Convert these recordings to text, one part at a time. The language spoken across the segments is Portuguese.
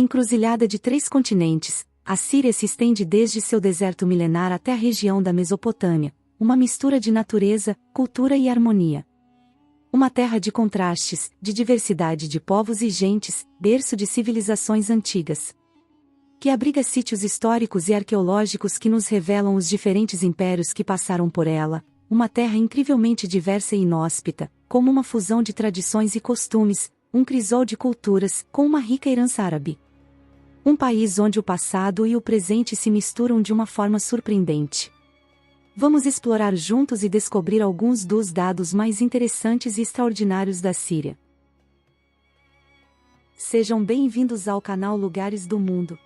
Encruzilhada de 3 continentes, a Síria se estende desde seu deserto milenar até a região da Mesopotâmia, uma mistura de natureza, cultura e harmonia. Uma terra de contrastes, de diversidade de povos e gentes, berço de civilizações antigas. Que abriga sítios históricos e arqueológicos que nos revelam os diferentes impérios que passaram por ela, uma terra incrivelmente diversa e inóspita, como uma fusão de tradições e costumes, um crisol de culturas, com uma rica herança árabe. Um país onde o passado e o presente se misturam de uma forma surpreendente. Vamos explorar juntos e descobrir alguns dos dados mais interessantes e extraordinários da Síria. Sejam bem-vindos ao canal Lugares do Mundo.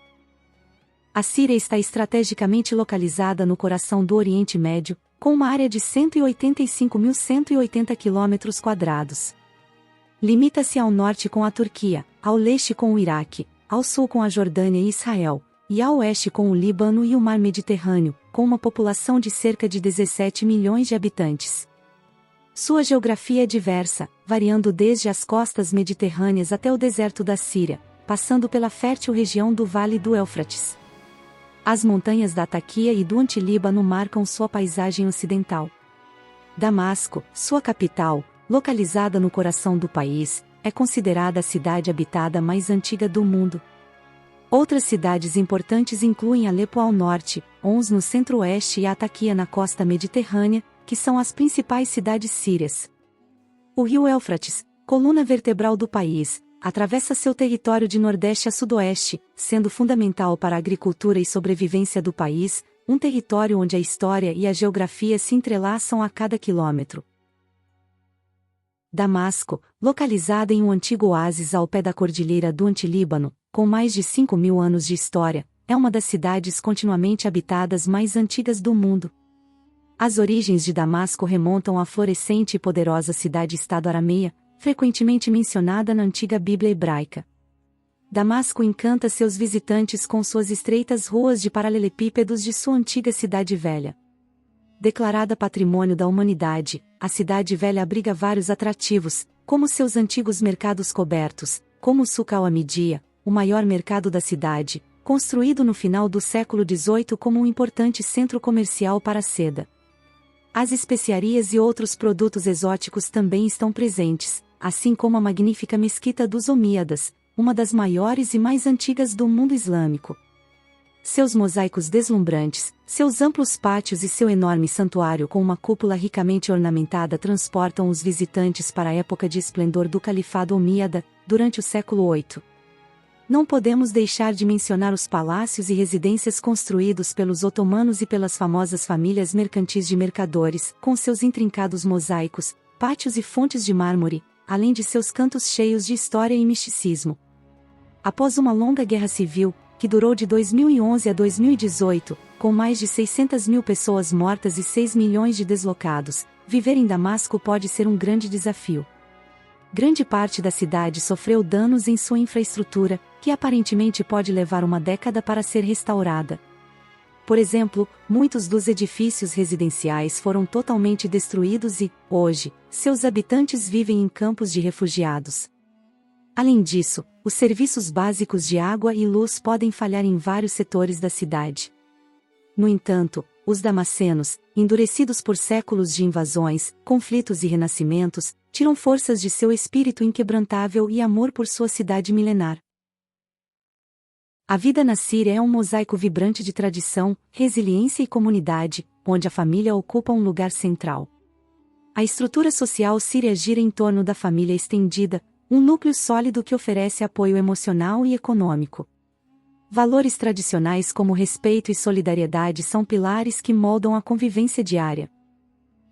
A Síria está estrategicamente localizada no coração do Oriente Médio, com uma área de 185.180 km². Limita-se ao norte com a Turquia, ao leste com o Iraque, ao sul com a Jordânia e Israel, e ao oeste com o Líbano e o Mar Mediterrâneo, com uma população de cerca de 17 milhões de habitantes. Sua geografia é diversa, variando desde as costas mediterrâneas até o deserto da Síria, passando pela fértil região do Vale do Éufrates. As montanhas da Ataquia e do Antilíbano marcam sua paisagem ocidental. Damasco, sua capital, localizada no coração do país, é considerada a cidade habitada mais antiga do mundo. Outras cidades importantes incluem Alepo ao norte, Homs no centro-oeste e Ataquia na costa mediterrânea, que são as principais cidades sírias. O rio Éufrates, coluna vertebral do país, atravessa seu território de nordeste a sudoeste, sendo fundamental para a agricultura e sobrevivência do país, um território onde a história e a geografia se entrelaçam a cada quilômetro. Damasco, localizada em um antigo oásis ao pé da cordilheira do Antilíbano, com mais de 5.000 anos de história, é uma das cidades continuamente habitadas mais antigas do mundo. As origens de Damasco remontam à florescente e poderosa cidade-estado arameia, frequentemente mencionada na antiga Bíblia hebraica. Damasco encanta seus visitantes com suas estreitas ruas de paralelepípedos de sua antiga cidade velha. Declarada Patrimônio da Humanidade, a cidade velha abriga vários atrativos, como seus antigos mercados cobertos, como o Souk al-Hamidia, o maior mercado da cidade, construído no final do século XVIII como um importante centro comercial para a seda. As especiarias e outros produtos exóticos também estão presentes, assim como a magnífica Mesquita dos Omíadas, uma das maiores e mais antigas do mundo islâmico. Seus mosaicos deslumbrantes, seus amplos pátios e seu enorme santuário com uma cúpula ricamente ornamentada transportam os visitantes para a época de esplendor do Califado Omíada, durante o século VIII. Não podemos deixar de mencionar os palácios e residências construídos pelos otomanos e pelas famosas famílias mercantis de mercadores, com seus intrincados mosaicos, pátios e fontes de mármore, além de seus cantos cheios de história e misticismo. Após uma longa guerra civil, que durou de 2011 a 2018, com mais de 600.000 pessoas mortas e 6 milhões de deslocados, viver em Damasco pode ser um grande desafio. Grande parte da cidade sofreu danos em sua infraestrutura, que aparentemente pode levar uma década para ser restaurada. Por exemplo, muitos dos edifícios residenciais foram totalmente destruídos e, hoje, seus habitantes vivem em campos de refugiados. Além disso, os serviços básicos de água e luz podem falhar em vários setores da cidade. No entanto, os damascenos, endurecidos por séculos de invasões, conflitos e renascimentos, tiram forças de seu espírito inquebrantável e amor por sua cidade milenar. A vida na Síria é um mosaico vibrante de tradição, resiliência e comunidade, onde a família ocupa um lugar central. A estrutura social síria gira em torno da família estendida, um núcleo sólido que oferece apoio emocional e econômico. Valores tradicionais como respeito e solidariedade são pilares que moldam a convivência diária.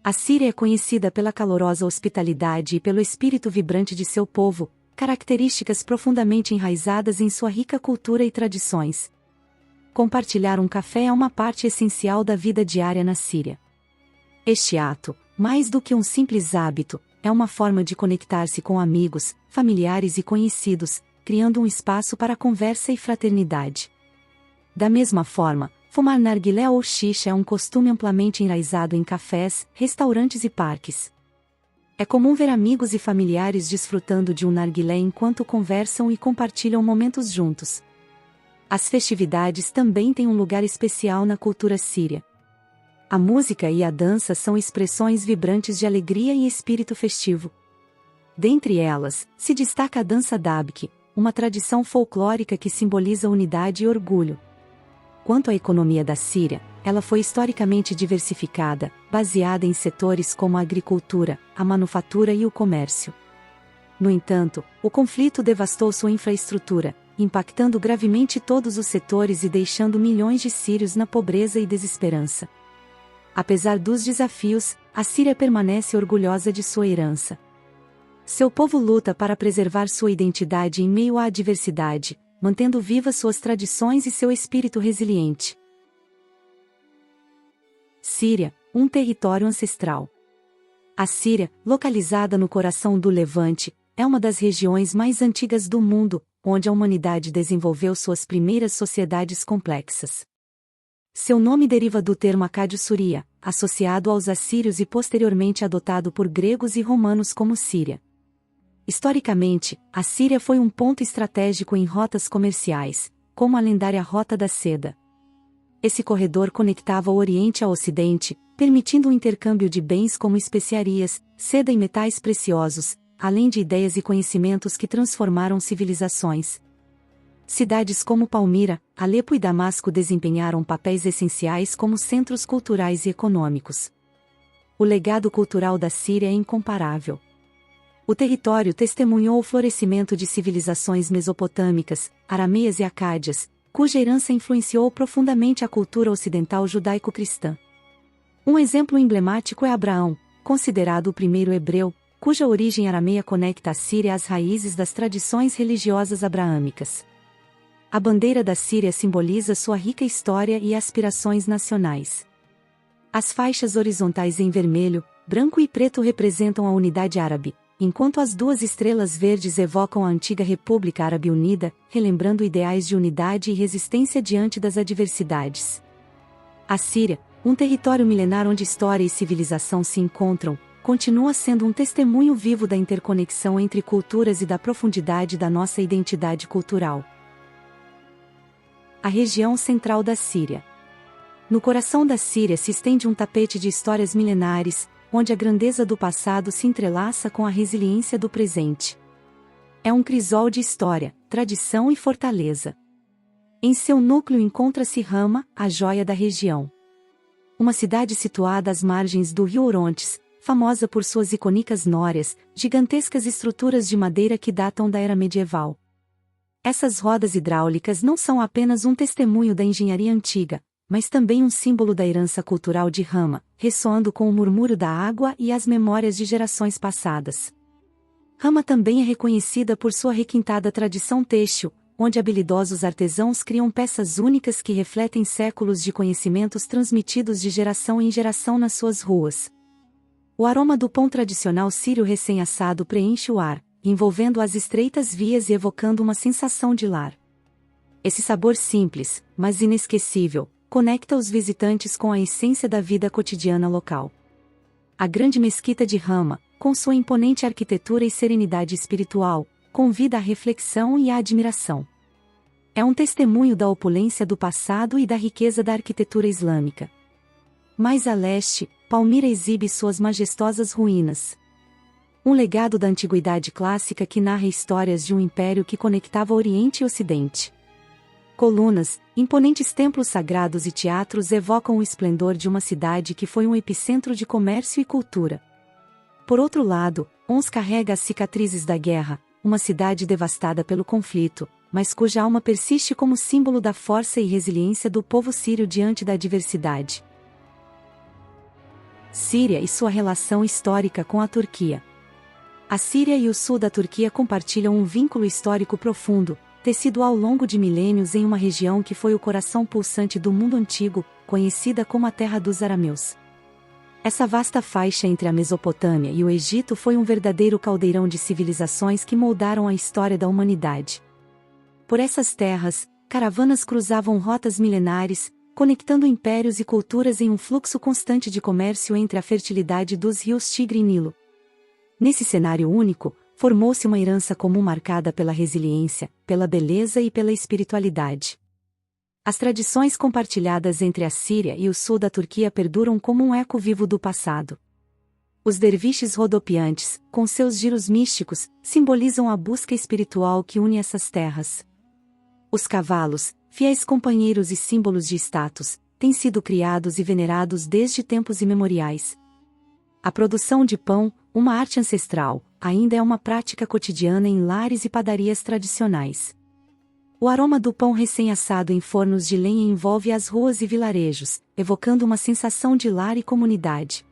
A Síria é conhecida pela calorosa hospitalidade e pelo espírito vibrante de seu povo, características profundamente enraizadas em sua rica cultura e tradições. Compartilhar um café é uma parte essencial da vida diária na Síria. Este ato, mais do que um simples hábito, é uma forma de conectar-se com amigos, familiares e conhecidos, criando um espaço para conversa e fraternidade. Da mesma forma, fumar narguilé ou xixa é um costume amplamente enraizado em cafés, restaurantes e parques. É comum ver amigos e familiares desfrutando de um narguilé enquanto conversam e compartilham momentos juntos, As festividades também têm um lugar especial na cultura síria. A música e a dança são expressões vibrantes de alegria e espírito festivo. Dentre elas, se destaca a dança Dabke, uma tradição folclórica que simboliza unidade e orgulho. Quanto à economia da Síria, ela foi historicamente diversificada, baseada em setores como a agricultura, a manufatura e o comércio. No entanto, o conflito devastou sua infraestrutura, impactando gravemente todos os setores e deixando milhões de sírios na pobreza e desesperança. Apesar dos desafios, a Síria permanece orgulhosa de sua herança. Seu povo luta para preservar sua identidade em meio à adversidade, mantendo vivas suas tradições e seu espírito resiliente. Síria, um território ancestral. A Síria, localizada no coração do Levante, é uma das regiões mais antigas do mundo, onde a humanidade desenvolveu suas primeiras sociedades complexas. Seu nome deriva do termo acádio-suria, associado aos assírios e posteriormente adotado por gregos e romanos como Síria. Historicamente, a Síria foi um ponto estratégico em rotas comerciais, como a lendária Rota da Seda. Esse corredor conectava o Oriente ao Ocidente, permitindo o intercâmbio de bens como especiarias, seda e metais preciosos, além de ideias e conhecimentos que transformaram civilizações. Cidades como Palmira, Alepo e Damasco desempenharam papéis essenciais como centros culturais e econômicos. O legado cultural da Síria é incomparável. O território testemunhou o florescimento de civilizações mesopotâmicas, arameias e acádias, cuja herança influenciou profundamente a cultura ocidental judaico-cristã. Um exemplo emblemático é Abraão, considerado o primeiro hebreu, cuja origem arameia conecta a Síria às raízes das tradições religiosas abraâmicas. A bandeira da Síria simboliza sua rica história e aspirações nacionais. As faixas horizontais em vermelho, branco e preto representam a unidade árabe, enquanto as duas estrelas verdes evocam a antiga República Árabe Unida, relembrando ideais de unidade e resistência diante das adversidades. A Síria, um território milenar onde história e civilização se encontram, continua sendo um testemunho vivo da interconexão entre culturas e da profundidade da nossa identidade cultural. A região central da Síria. No coração da Síria se estende um tapete de histórias milenares, onde a grandeza do passado se entrelaça com a resiliência do presente. É um crisol de história, tradição e fortaleza. Em seu núcleo encontra-se Hama, a joia da região. Uma cidade situada às margens do rio Orontes, famosa por suas icônicas nórias, gigantescas estruturas de madeira que datam da era medieval. Essas rodas hidráulicas não são apenas um testemunho da engenharia antiga, mas também um símbolo da herança cultural de Hama, ressoando com o murmúrio da água e as memórias de gerações passadas. Hama também é reconhecida por sua requintada tradição têxtil, onde habilidosos artesãos criam peças únicas que refletem séculos de conhecimentos transmitidos de geração em geração nas suas ruas. O aroma do pão tradicional sírio recém-assado preenche o ar, envolvendo as estreitas vias e evocando uma sensação de lar. Esse sabor simples, mas inesquecível, conecta os visitantes com a essência da vida cotidiana local. A grande mesquita de Hama, com sua imponente arquitetura e serenidade espiritual, convida à reflexão e à admiração. É um testemunho da opulência do passado e da riqueza da arquitetura islâmica. Mais a leste, Palmira exibe suas majestosas ruínas. Um legado da antiguidade clássica que narra histórias de um império que conectava Oriente e Ocidente. Colunas, imponentes templos sagrados e teatros evocam o esplendor de uma cidade que foi um epicentro de comércio e cultura. Por outro lado, Homs carrega as cicatrizes da guerra, uma cidade devastada pelo conflito, mas cuja alma persiste como símbolo da força e resiliência do povo sírio diante da adversidade. Síria e sua relação histórica com a Turquia. A Síria e o sul da Turquia compartilham um vínculo histórico profundo, tecido ao longo de milênios em uma região que foi o coração pulsante do mundo antigo, conhecida como a Terra dos Arameus. Essa vasta faixa entre a Mesopotâmia e o Egito foi um verdadeiro caldeirão de civilizações que moldaram a história da humanidade. Por essas terras, caravanas cruzavam rotas milenares, conectando impérios e culturas em um fluxo constante de comércio entre a fertilidade dos rios Tigre e Nilo. Nesse cenário único, formou-se uma herança comum marcada pela resiliência, pela beleza e pela espiritualidade. As tradições compartilhadas entre a Síria e o sul da Turquia perduram como um eco vivo do passado. Os derviches rodopiantes, com seus giros místicos, simbolizam a busca espiritual que une essas terras. Os cavalos, fiéis companheiros e símbolos de status, têm sido criados e venerados desde tempos imemoriais. A produção de pão, uma arte ancestral, ainda é uma prática cotidiana em lares e padarias tradicionais. O aroma do pão recém-assado em fornos de lenha envolve as ruas e vilarejos, evocando uma sensação de lar e comunidade.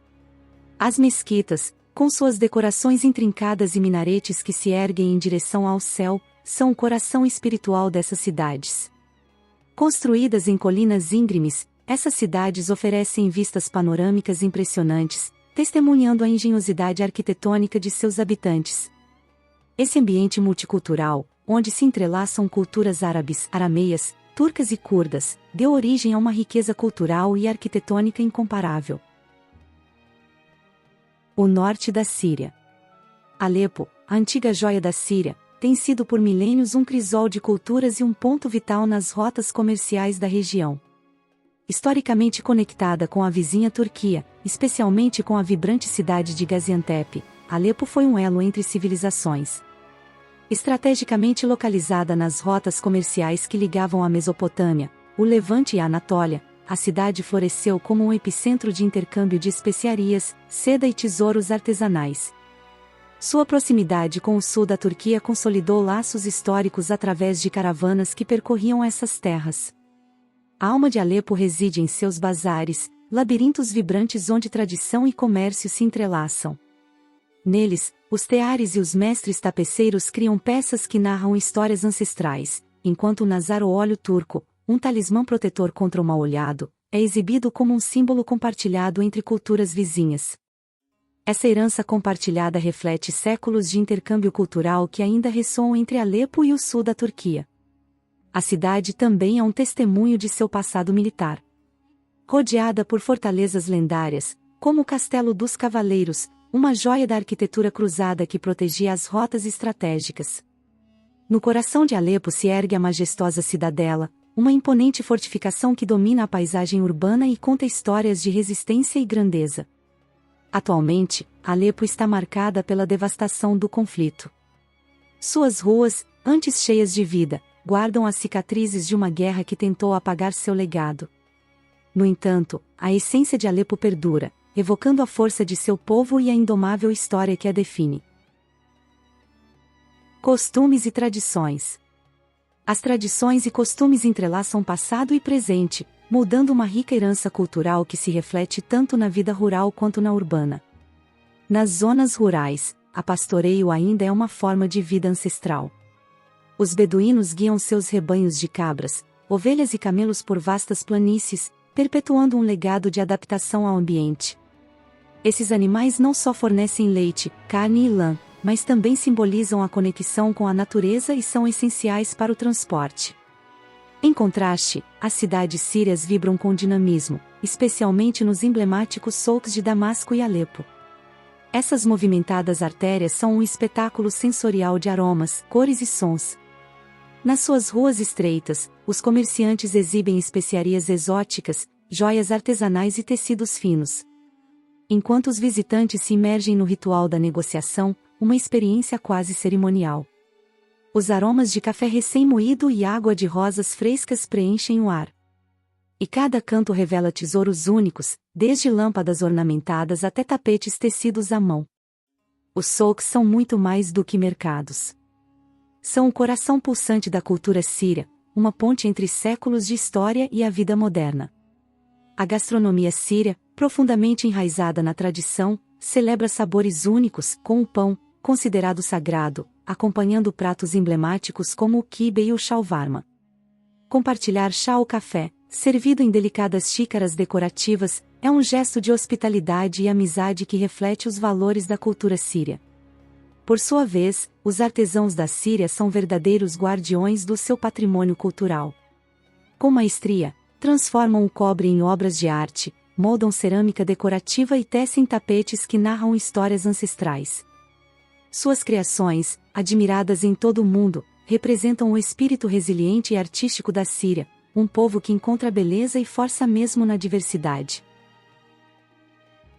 As mesquitas, com suas decorações intrincadas e minaretes que se erguem em direção ao céu, são o coração espiritual dessas cidades. Construídas em colinas íngremes, essas cidades oferecem vistas panorâmicas impressionantes, testemunhando a engenhosidade arquitetônica de seus habitantes. Esse ambiente multicultural, onde se entrelaçam culturas árabes, arameias, turcas e curdas, deu origem a uma riqueza cultural e arquitetônica incomparável. O norte da Síria. Alepo, a antiga joia da Síria, tem sido por milênios um crisol de culturas e um ponto vital nas rotas comerciais da região. Historicamente conectada com a vizinha Turquia, especialmente com a vibrante cidade de Gaziantep, Alepo foi um elo entre civilizações. Estrategicamente localizada nas rotas comerciais que ligavam a Mesopotâmia, o Levante e a Anatólia, a cidade floresceu como um epicentro de intercâmbio de especiarias, seda e tesouros artesanais. Sua proximidade com o sul da Turquia consolidou laços históricos através de caravanas que percorriam essas terras. A alma de Alepo reside em seus bazares, labirintos vibrantes onde tradição e comércio se entrelaçam. Neles, os teares e os mestres tapeceiros criam peças que narram histórias ancestrais, enquanto o nazar ou óleo turco, um talismã protetor contra o mal-olhado, é exibido como um símbolo compartilhado entre culturas vizinhas. Essa herança compartilhada reflete séculos de intercâmbio cultural que ainda ressoam entre Alepo e o sul da Turquia. A cidade também é um testemunho de seu passado militar. Rodeada por fortalezas lendárias, como o Castelo dos Cavaleiros, uma joia da arquitetura cruzada que protegia as rotas estratégicas. No coração de Alepo se ergue a majestosa cidadela, uma imponente fortificação que domina a paisagem urbana e conta histórias de resistência e grandeza. Atualmente, Alepo está marcada pela devastação do conflito. Suas ruas, antes cheias de vida, guardam as cicatrizes de uma guerra que tentou apagar seu legado. No entanto, a essência de Alepo perdura, evocando a força de seu povo e a indomável história que a define. Costumes e tradições. As tradições e costumes entrelaçam passado e presente, moldando uma rica herança cultural que se reflete tanto na vida rural quanto na urbana. Nas zonas rurais, a pastoreio ainda é uma forma de vida ancestral. Os beduínos guiam seus rebanhos de cabras, ovelhas e camelos por vastas planícies, perpetuando um legado de adaptação ao ambiente. Esses animais não só fornecem leite, carne e lã, mas também simbolizam a conexão com a natureza e são essenciais para o transporte. Em contraste, as cidades sírias vibram com dinamismo, especialmente nos emblemáticos souks de Damasco e Alepo. Essas movimentadas artérias são um espetáculo sensorial de aromas, cores e sons. Nas suas ruas estreitas, os comerciantes exibem especiarias exóticas, joias artesanais e tecidos finos. Enquanto os visitantes se imergem no ritual da negociação, uma experiência quase cerimonial. Os aromas de café recém-moído e água de rosas frescas preenchem o ar. E cada canto revela tesouros únicos, desde lâmpadas ornamentadas até tapetes tecidos à mão. Os souks são muito mais do que mercados. São o coração pulsante da cultura síria, uma ponte entre séculos de história e a vida moderna. A gastronomia síria, profundamente enraizada na tradição, celebra sabores únicos, com o pão, considerado sagrado, acompanhando pratos emblemáticos como o quibe e o shawarma. Compartilhar chá ou café, servido em delicadas xícaras decorativas, é um gesto de hospitalidade e amizade que reflete os valores da cultura síria. Por sua vez, os artesãos da Síria são verdadeiros guardiões do seu patrimônio cultural. Com maestria, transformam o cobre em obras de arte, moldam cerâmica decorativa e tecem tapetes que narram histórias ancestrais. Suas criações, admiradas em todo o mundo, representam o espírito resiliente e artístico da Síria, um povo que encontra beleza e força mesmo na diversidade.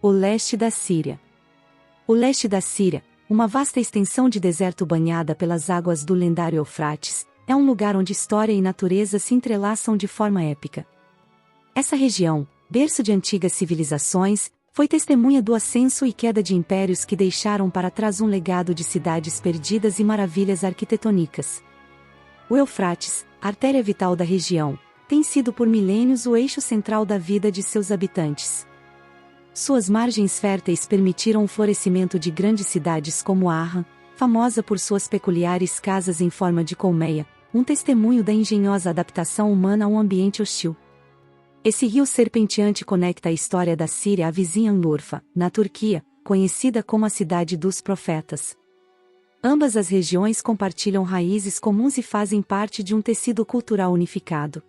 O leste da Síria. O leste da Síria, uma vasta extensão de deserto banhada pelas águas do lendário Eufrates, é um lugar onde história e natureza se entrelaçam de forma épica. Essa região, berço de antigas civilizações, foi testemunha do ascenso e queda de impérios que deixaram para trás um legado de cidades perdidas e maravilhas arquitetônicas. O Eufrates, artéria vital da região, tem sido por milênios o eixo central da vida de seus habitantes. Suas margens férteis permitiram o florescimento de grandes cidades como Arran, famosa por suas peculiares casas em forma de colmeia, um testemunho da engenhosa adaptação humana a um ambiente hostil. Esse rio serpenteante conecta a história da Síria à vizinha Anlurfa, na Turquia, conhecida como a Cidade dos Profetas. Ambas as regiões compartilham raízes comuns e fazem parte de um tecido cultural unificado.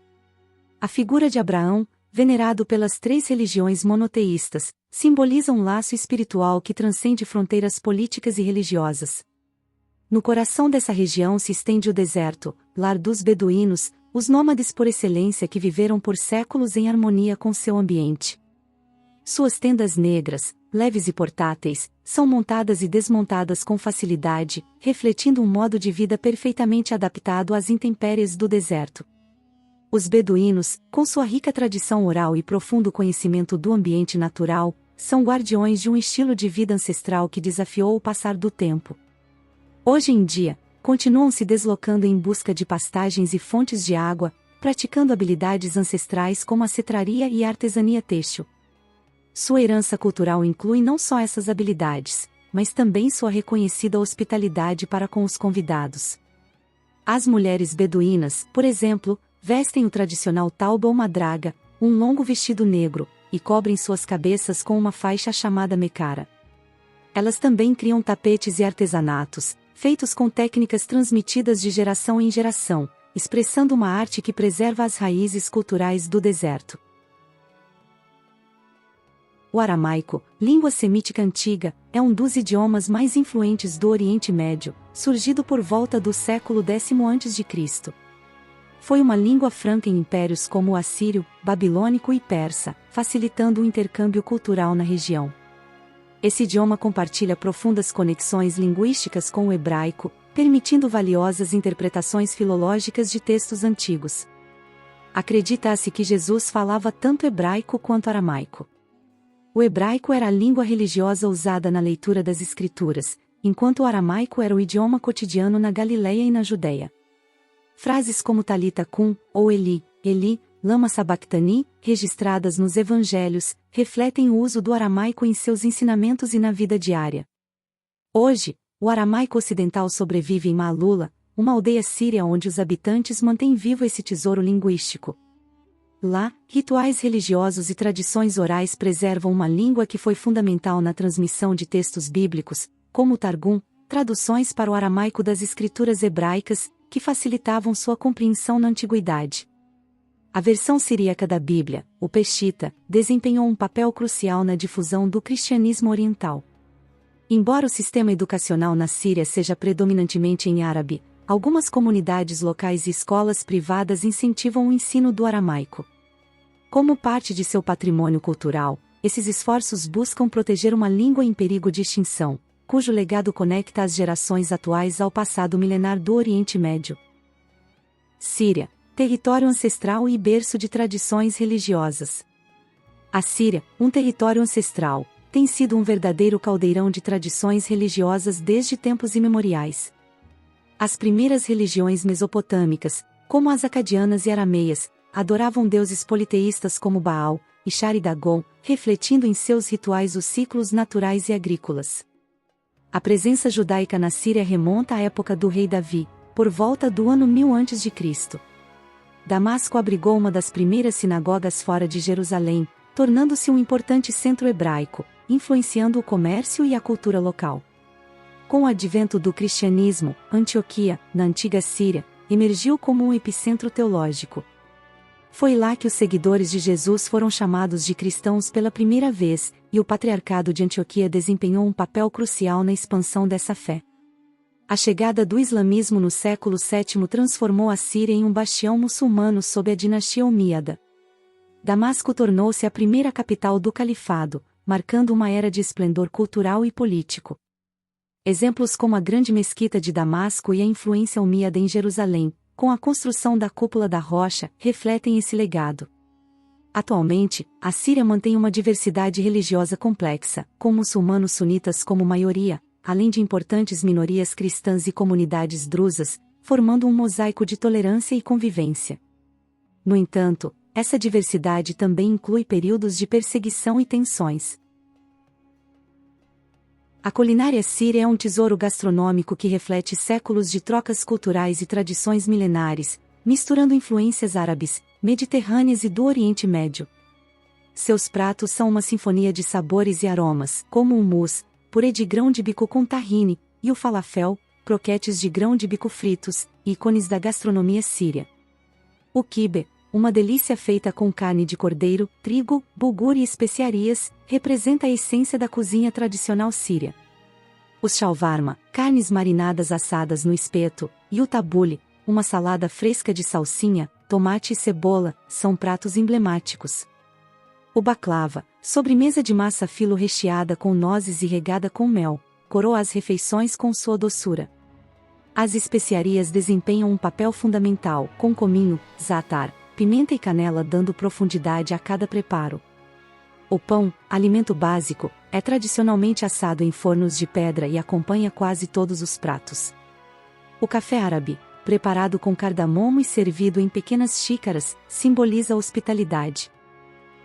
A figura de Abraão, venerado pelas 3 religiões monoteístas, simboliza um laço espiritual que transcende fronteiras políticas e religiosas. No coração dessa região se estende o deserto, lar dos beduínos, os nômades por excelência que viveram por séculos em harmonia com seu ambiente. Suas tendas negras, leves e portáteis, são montadas e desmontadas com facilidade, refletindo um modo de vida perfeitamente adaptado às intempéries do deserto. Os beduínos, com sua rica tradição oral e profundo conhecimento do ambiente natural, são guardiões de um estilo de vida ancestral que desafiou o passar do tempo. Hoje em dia, continuam se deslocando em busca de pastagens e fontes de água, praticando habilidades ancestrais como a cetraria e a artesania têxtil. Sua herança cultural inclui não só essas habilidades, mas também sua reconhecida hospitalidade para com os convidados. As mulheres beduínas, por exemplo, vestem o tradicional tauba ou madraga, um longo vestido negro, e cobrem suas cabeças com uma faixa chamada mecara. Elas também criam tapetes e artesanatos, feitos com técnicas transmitidas de geração em geração, expressando uma arte que preserva as raízes culturais do deserto. O aramaico, língua semítica antiga, é um dos idiomas mais influentes do Oriente Médio, surgido por volta do século X a.C. Foi uma língua franca em impérios como o assírio, babilônico e persa, facilitando o intercâmbio cultural na região. Esse idioma compartilha profundas conexões linguísticas com o hebraico, permitindo valiosas interpretações filológicas de textos antigos. Acredita-se que Jesus falava tanto hebraico quanto aramaico. O hebraico era a língua religiosa usada na leitura das Escrituras, enquanto o aramaico era o idioma cotidiano na Galileia e na Judéia. Frases como Talita Kum, ou Eli, Eli, lama sabachthani, registradas nos evangelhos, refletem o uso do aramaico em seus ensinamentos e na vida diária. Hoje, o aramaico ocidental sobrevive em Maalula, uma aldeia síria onde os habitantes mantêm vivo esse tesouro linguístico. Lá, rituais religiosos e tradições orais preservam uma língua que foi fundamental na transmissão de textos bíblicos, como o Targum, traduções para o aramaico das escrituras hebraicas, que facilitavam sua compreensão na antiguidade. A versão siríaca da Bíblia, o Peshita, desempenhou um papel crucial na difusão do cristianismo oriental. Embora o sistema educacional na Síria seja predominantemente em árabe, algumas comunidades locais e escolas privadas incentivam o ensino do aramaico. Como parte de seu patrimônio cultural, esses esforços buscam proteger uma língua em perigo de extinção, cujo legado conecta as gerações atuais ao passado milenar do Oriente Médio. Síria, território ancestral e berço de tradições religiosas. A Síria, um território ancestral, tem sido um verdadeiro caldeirão de tradições religiosas desde tempos imemoriais. As primeiras religiões mesopotâmicas, como as acadianas e arameias, adoravam deuses politeístas como Baal, Ishtar e Dagon, refletindo em seus rituais os ciclos naturais e agrícolas. A presença judaica na Síria remonta à época do rei Davi, por volta do ano 1000 a.C. Damasco abrigou uma das primeiras sinagogas fora de Jerusalém, tornando-se um importante centro hebraico, influenciando o comércio e a cultura local. Com o advento do cristianismo, Antioquia, na antiga Síria, emergiu como um epicentro teológico. Foi lá que os seguidores de Jesus foram chamados de cristãos pela primeira vez, e o Patriarcado de Antioquia desempenhou um papel crucial na expansão dessa fé. A chegada do islamismo no século VII transformou a Síria em um bastião muçulmano sob a dinastia Omíada. Damasco tornou-se a primeira capital do califado, marcando uma era de esplendor cultural e político. Exemplos como a Grande Mesquita de Damasco e a influência omíada em Jerusalém, com a construção da Cúpula da Rocha, refletem esse legado. Atualmente, a Síria mantém uma diversidade religiosa complexa, com muçulmanos sunitas como maioria, além de importantes minorias cristãs e comunidades druzas, formando um mosaico de tolerância e convivência. No entanto, essa diversidade também inclui períodos de perseguição e tensões. A culinária síria é um tesouro gastronômico que reflete séculos de trocas culturais e tradições milenares, misturando influências árabes, mediterrâneas e do Oriente Médio. Seus pratos são uma sinfonia de sabores e aromas, como o hummus, purê de grão de bico com tahine, e o falafel, croquetes de grão de bico fritos, ícones da gastronomia síria. O quibe, uma delícia feita com carne de cordeiro, trigo, bulgur e especiarias, representa a essência da cozinha tradicional síria. Os shawarma, carnes marinadas assadas no espeto, e o tabule, uma salada fresca de salsinha, tomate e cebola, são pratos emblemáticos. O baklava, sobremesa de massa filo recheada com nozes e regada com mel, coroa as refeições com sua doçura. As especiarias desempenham um papel fundamental, com cominho, zaatar, pimenta e canela dando profundidade a cada preparo. O pão, alimento básico, é tradicionalmente assado em fornos de pedra e acompanha quase todos os pratos. O café árabe, preparado com cardamomo e servido em pequenas xícaras, simboliza a hospitalidade.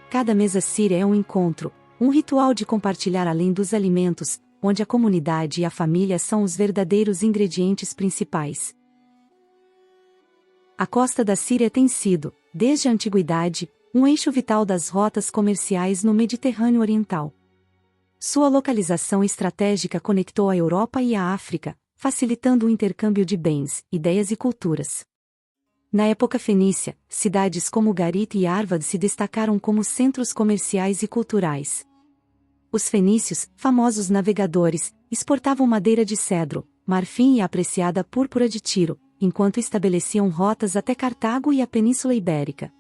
Cada mesa síria é um encontro, um ritual de compartilhar além dos alimentos, onde a comunidade e a família são os verdadeiros ingredientes principais. A costa da Síria tem sido, desde a antiguidade, um eixo vital das rotas comerciais no Mediterrâneo Oriental. Sua localização estratégica conectou a Europa e a África, facilitando o intercâmbio de bens, ideias e culturas. Na época fenícia, cidades como Garit e Arvad se destacaram como centros comerciais e culturais. Os fenícios, famosos navegadores, exportavam madeira de cedro, marfim e a apreciada púrpura de Tiro, enquanto estabeleciam rotas até Cartago e a Península Ibérica.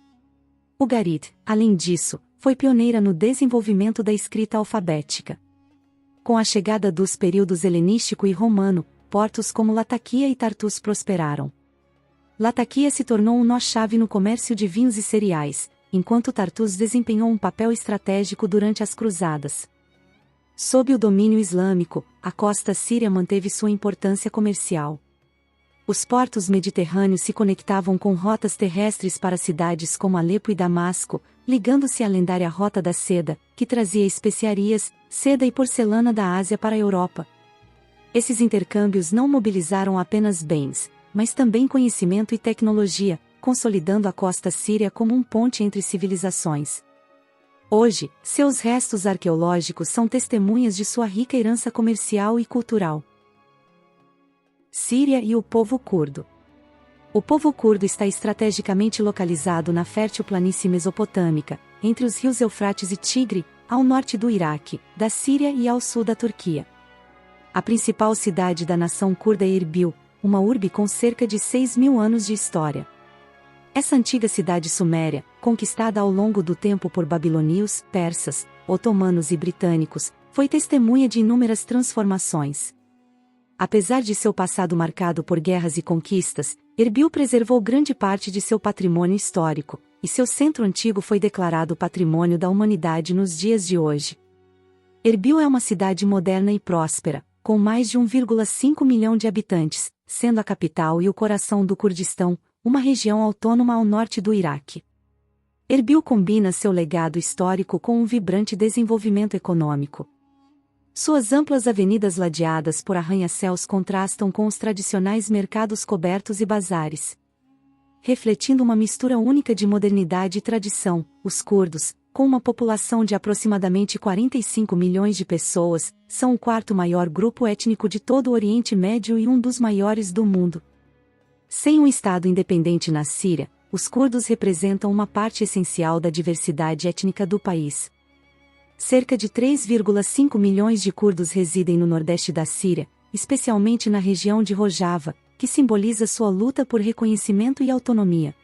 O Garit, além disso, foi pioneira no desenvolvimento da escrita alfabética. Com a chegada dos períodos helenístico e romano, portos como Lataquia e Tartus prosperaram. Lataquia se tornou um nó-chave no comércio de vinhos e cereais, enquanto Tartus desempenhou um papel estratégico durante as cruzadas. Sob o domínio islâmico, a costa síria manteve sua importância comercial. Os portos mediterrâneos se conectavam com rotas terrestres para cidades como Alepo e Damasco, ligando-se à lendária Rota da Seda, que trazia especiarias, seda e porcelana da Ásia para a Europa. Esses intercâmbios não mobilizaram apenas bens, mas também conhecimento e tecnologia, consolidando a costa síria como um ponte entre civilizações. Hoje, seus restos arqueológicos são testemunhas de sua rica herança comercial e cultural. Síria e o povo curdo. O povo curdo está estrategicamente localizado na fértil planície mesopotâmica, entre os rios Eufrates e Tigre, ao norte do Iraque, da Síria e ao sul da Turquia. A principal cidade da nação curda é Erbil, uma urbe com cerca de 6.000 anos de história. Essa antiga cidade suméria, conquistada ao longo do tempo por babilônios, persas, otomanos e britânicos, foi testemunha de inúmeras transformações. Apesar de seu passado marcado por guerras e conquistas, Erbil preservou grande parte de seu patrimônio histórico, e seu centro antigo foi declarado Patrimônio da Humanidade nos dias de hoje. Erbil é uma cidade moderna e próspera, com mais de 1,5 milhão de habitantes, sendo a capital e o coração do Kurdistão, uma região autônoma ao norte do Iraque. Erbil combina seu legado histórico com um vibrante desenvolvimento econômico. Suas amplas avenidas ladeadas por arranha-céus contrastam com os tradicionais mercados cobertos e bazares. Refletindo uma mistura única de modernidade e tradição, os curdos, com uma população de aproximadamente 45 milhões de pessoas, são o quarto maior grupo étnico de todo o Oriente Médio e um dos maiores do mundo. Sem um Estado independente na Síria, os curdos representam uma parte essencial da diversidade étnica do país. Cerca de 3,5 milhões de curdos residem no nordeste da Síria, especialmente na região de Rojava, que simboliza sua luta por reconhecimento e autonomia.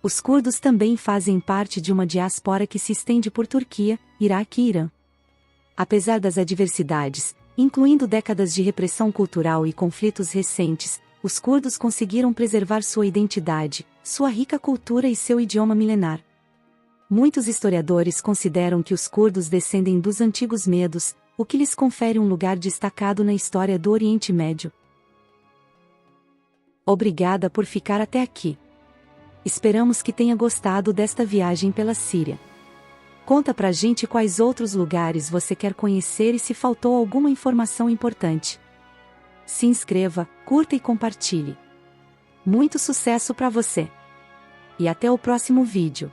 Os curdos também fazem parte de uma diáspora que se estende por Turquia, Iraque e Irã. Apesar das adversidades, incluindo décadas de repressão cultural e conflitos recentes, os curdos conseguiram preservar sua identidade, sua rica cultura e seu idioma milenar. Muitos historiadores consideram que os curdos descendem dos antigos medos, o que lhes confere um lugar destacado na história do Oriente Médio. Obrigada por ficar até aqui. Esperamos que tenha gostado desta viagem pela Síria. Conta pra gente quais outros lugares você quer conhecer e se faltou alguma informação importante. Se inscreva, curta e compartilhe. Muito sucesso para você! E até o próximo vídeo!